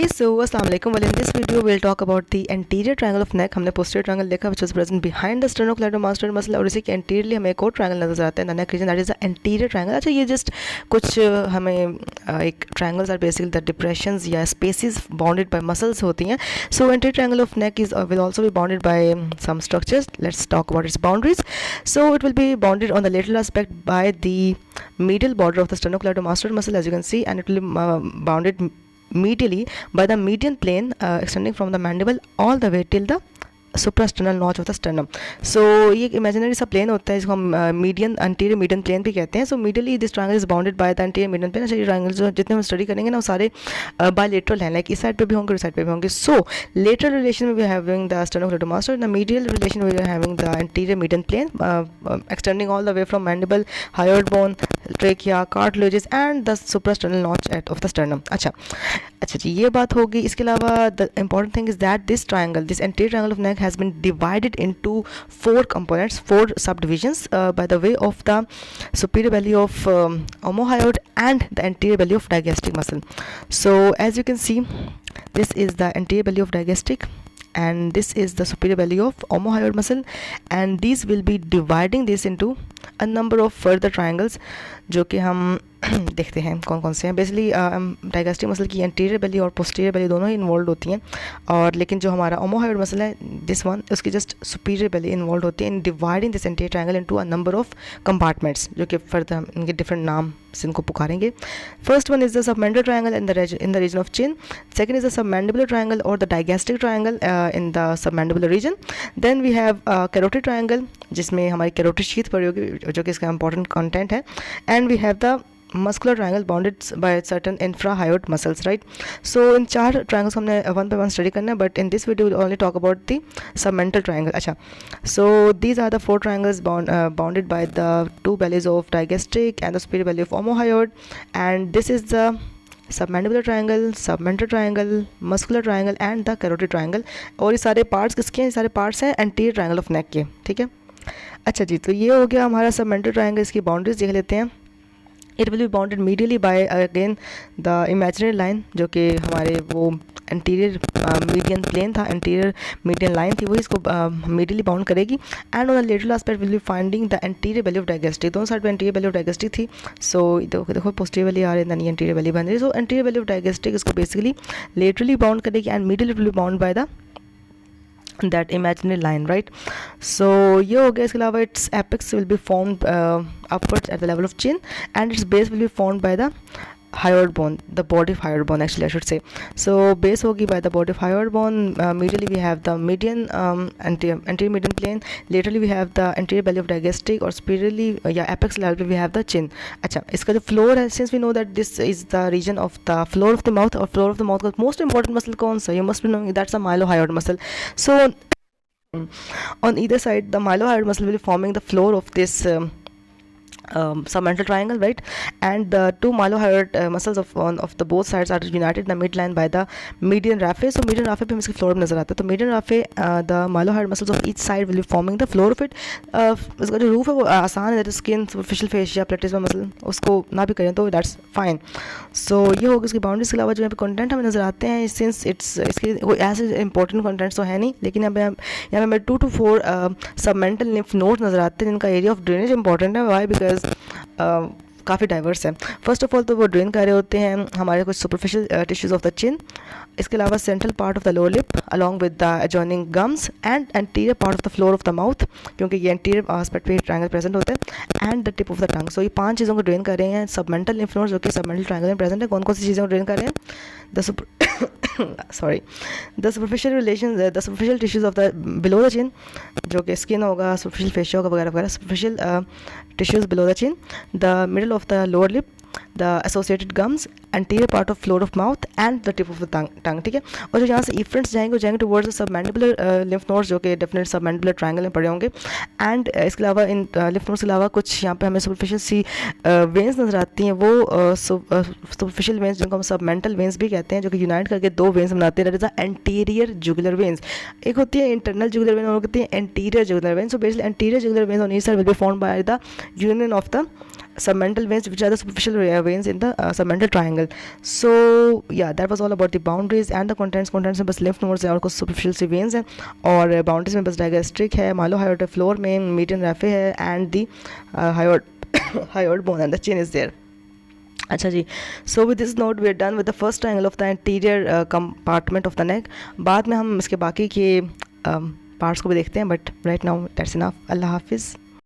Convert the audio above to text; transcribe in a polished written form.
Hey, so assalamu alaikum. Well, in this video we'll talk about the anterior triangle of neck. हमने posterior triangle देखा which was present behind the sternocleidomastoid muscle और इसी के anteriorly हमें एक और triangle नजर आता है the neck region, that is the anterior triangle. अच्छा, ये just कुछ हमें एक triangles are basically the depressions या spaces bounded by muscles होती हैं. So anterior triangle of neck is will also be bounded by some structures. Let's talk about its boundaries. So it will be bounded on the lateral aspect by the medial border of the sternocleidomastoid muscle, as you can see, and it will be bounded medially by the median plane extending from the mandible all the way till the suprasternal notch of the sternum. So ये एक imaginary सा plane होता है जिसको हम median anterior median plane भी कहते हैं. So medially this triangle is bounded by the anterior median plane. अच्छा, ये ट्रायंगल जो जितने हम स्टडी करेंगे ना वो सारे बायलेटरल हैं, लाइक इस साइड पे भी होंगे और इस साइड पे भी होंगे. सो लेटरल रिलेशन में we are having the sternocleidomastoid, the medial relation में we are having the anterior median plane extending all the way from mandible, hyoid bone, trachea, cartilages and the suprasternal notch of the sternum. अच्छा जी, ये बात होगी. इसके अलावा the important thing is that this triangle, this anterior triangle of neck has been divided into 4 components, 4 subdivisions by the way of the superior belly of omohyoid and the anterior belly of digastric muscle. So as you can see, this is the anterior belly of digastric and this is the superior belly of omohyoid muscle, and these will be dividing this into a number of further triangles जो कि हम देखते हैं कौन कौन से हैं. Basically डायगास्ट्रिक muscle की एंटीरियर बेली और पोस्टीरियर बेली दोनों ही इन्वॉल्व होती हैं, और लेकिन जो हमारा ओमोहॉइड मसल है दिस वन, उसकी जस्ट सुपीरियर बेली इन्वॉल्व होती है in dividing this anterior triangle into a number of compartments, जो कि फर्दर हम इनके डिफरेंट नाम से इनको पुकारेंगे. First one is the submental triangle in the region of chin. Second is the submandibular triangle और the digastric triangle in the submandibular region. Then we have carotid triangle जिसमें हमारी कैरोटिड शीथ पड़ी होगी जो कि इसका इंपॉर्टेंट कंटेंट है. And we have the muscular triangle bounded by certain infrahyoid muscles, right? So in 4 triangles हमने one by one study करना है, but in this video we'll only talk about the submental triangle. अच्छा, so these are the 4 triangles bounded by the 2 bellies of digastric and the superior belly of omohyoid, and this is the submandibular triangle, submental triangle, muscular triangle and the carotid triangle. और ये सारे parts किसके हैं? ये सारे parts हैं anterior triangle of नेक के. ठीक है, अच्छा जी, तो ये हो गया हमारा सबमेंटल ट्रायंगल. इसकी बाउंड्रीज देख लेते हैं. It will be bounded medially by again the imaginary line, जो कि हमारे वो एंटीरियर मीडियन प्लेन था, एंटीरियर मीडियन लाइन थी, वही इसको मीडियली बाउंड करेगी. And on the lateral aspect will be finding the anterior belly of digastric. दोनों साइड पे एंटीरियर बेली ऑफ डायगास्ट्रिक थी. सो देखो पोस्टीरियर बेली आ रही है, एंटीरियर बेली बन रही है. सो एंटीरियर बेली ऑफ डायगास्ट्रिक इसको बेसिकली लेटरली बाउंड करेगी and medially will be bound by the that imaginary line, right? So ये हो गया. इसके अलावा its apex will be formed upwards at the level of chin and its base will be formed by the hyoid bone, the body of hyoid bone actually I should say. So base होगी by the body of hyoid bone. Medially we have the median anterior median plane. Laterally we have the anterior belly of digastric, और superiorly या apex level पे we have the chin. अच्छा, इसका जो floor है, since we know that this is the region of the floor of the mouth, और floor of the mouth का most important muscle कौन सा? You must be knowing that's the mylohyoid muscle. So on either side the mylohyoid muscle will be forming the floor of this submental triangle, right? And the 2 mylohyoid muscles of the both sides are united in the midline by the median raphe. So median raphe पे हम इसके floor में नजर आता है. तो median raphe the mylohyoid muscles of each side will be forming the floor of it. इसका जो roof है वो आसान है, skin, superficial fascia, platysma muscle, उसको ना भी करें तो that's fine. So ये होगा इसकी बाउंड्रीज. के अलावा जो यहाँ पे कंटेंट हमें नजर आते हैं, since इसके कोई ऐसे इंपॉर्टेंट कंटेंट्स तो है नहीं, लेकिन यहाँ पे हमें 2 to 4 सबमेंटल लिम्फ नोड्स नजर आते हैं जिनका एरिया ऑफ ड्रेनेज इंपॉर्टेंट है. वाई? बिकॉज काफ़ी डाइवर्स है. फर्स्ट ऑफ ऑल तो वो ड्रेन कर रहे होते हैं हमारे कुछ superficial tissues of the chin. इसके अलावा central part of the lower lip along with the adjoining gums and anterior part of the floor of the mouth, क्योंकि ये एंटीरियर एस्पेक्ट पे ट्रायंगल प्रेजेंट होते हैं, and the tip of the tongue. So ये 5 चीज़ों को drain कर रहे हैं सबमेंटल लिम्फ नोड्स जो कि सबमेंटल ट्रायंगल में प्रेजेंट है. कौन कौन सी चीज़ों को ड्रेन कर रहे हैं? The superficial relation, the superficial tissues of the below the chin, जो कि स्किन होगा, सुपरफिशियल फेशिया होगा वगैरह वगैरह. Superficial tissues below the chin, the middle of the lower lip, the associated gums, anterior part of floor of mouth and the tip of the tongue. ठीक है, और जो यहाँ से efferents जाएंगे वो जाएंगे towards the submandibular lymph nodes, जो कि definite submandibular triangle में पड़े होंगे. एंड इसके अलावा इन lymph nodes के अलावा कुछ यहाँ पे हमें superficial सी veins नजर आती हैं. वो superficial veins जिनको हम submental veins भी कहते हैं, जो कि unite करके 2 veins बनाते हैं. that is the anterior jugular veins. एक होती है internal jugular vein और होती है anterior jugular vein. So basically anterior jugular veins on each side will be formed by the union of the submental veins, which are the superficial veins in the submental triangle. So yeah, that was all about the boundaries and the contents में बस lymph nodes है और कुछ superficial सी veins हैं, और boundaries में बस digastric है, mylohyoid floor में, median raphe है, and the hyoid bone and the chin is there. अच्छा जी, so with this note we are done with the first triangle of the interior compartment of the neck. बाद में हम इसके बाकी के पार्ट्स को भी देखते हैं, but right now that's enough. अल्लाह हाफिज़.